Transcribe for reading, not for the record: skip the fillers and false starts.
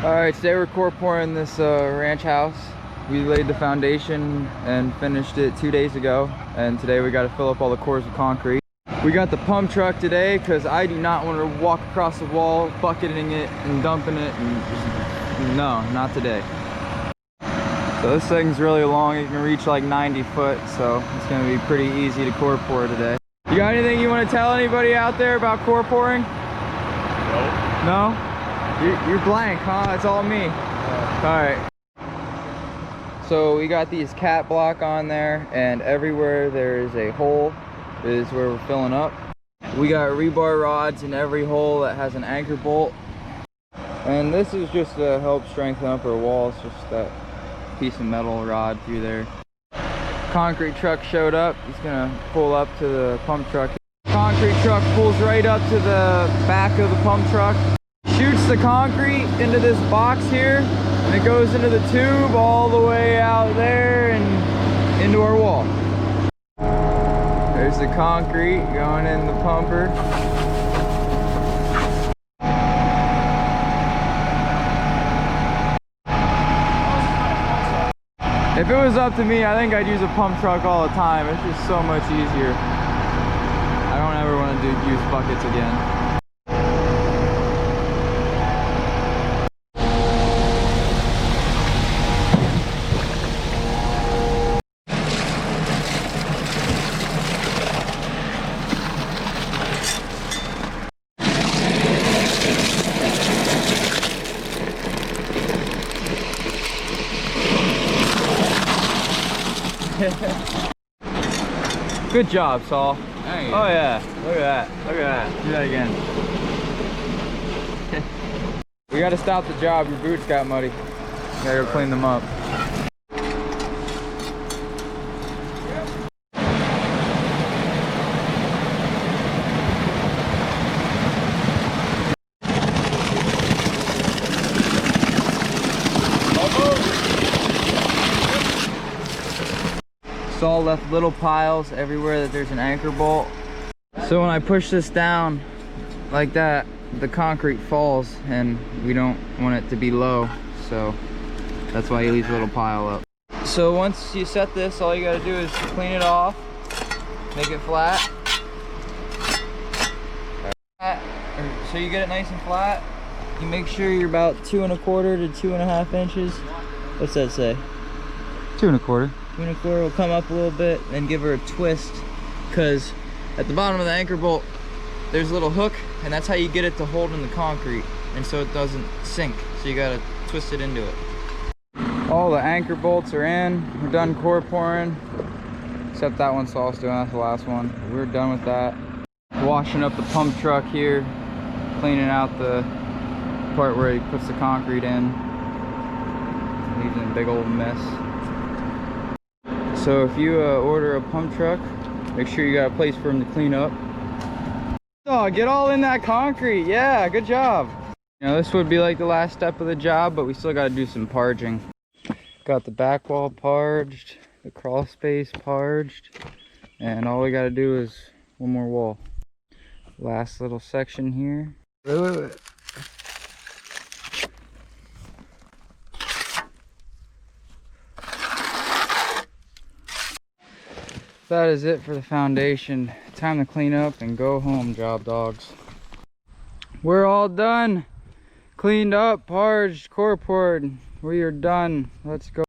Alright, today we're core pouring this ranch house. We laid the foundation and finished it 2 days ago, and today we got to fill up all the cores with concrete. We got the pump truck today because I do not want to walk across the wall bucketing it and dumping it, and just, no, not today. So this thing's really long, it can reach like 90 foot, so it's going to be pretty easy to core pour today. You got anything you want to tell anybody out there about core pouring? No. No? You're blank, huh? It's all me. Alright. So we got these cat block on there, and everywhere there is a hole is where we're filling up. We got rebar rods in every hole that has an anchor bolt. And this is just to help strengthen up our walls, just that piece of metal rod through there. Concrete truck showed up. He's gonna pull up to the pump truck. Concrete truck pulls right up to the back of the pump truck. Shoots the concrete into this box here, and it goes into the tube all the way out there and into our wall. There's the concrete going in the pumper. If it was up to me, I think I'd use a pump truck all the time. It's just so much easier. I don't ever want to use buckets again. Good job, Saul. Oh yeah, look at that, look at that. Do that again. We gotta stop the job, your boots got muddy. We gotta go clean them up. Saul left little piles everywhere that there's an anchor bolt. So when I push this down like that, the concrete falls, and we don't want it to be low. So that's why he leaves a little pile up. So once you set this, all you gotta do is clean it off, make it flat. So you get it nice and flat. You make sure you're about 2 1/4 to 2.5 inches. What's that say? 2 1/4. 2 1/4 will come up a little bit and give her a twist, because at the bottom of the anchor bolt there's a little hook, and that's how you get it to hold in the concrete, and so it doesn't sink. So you gotta twist it into it. All the anchor bolts are in. We're done core pouring, except that one Saul's doing. That's the last one. We're done with that. Washing up the pump truck here, cleaning out the part where he puts the concrete in. Leaves in a big old mess. So if you order a pump truck, make sure you got a place for them to clean up. Oh, get all in that concrete. Yeah, good job. You know, this would be like the last step of the job, but we still got to do some parging. Got the back wall parged, the crawl space parged, and all we got to do is one more wall. Last little section here. Wait. That is it for the foundation. Time to clean up and go home, job dogs. We're all done. Cleaned up, parged, core poured. We are done. Let's go.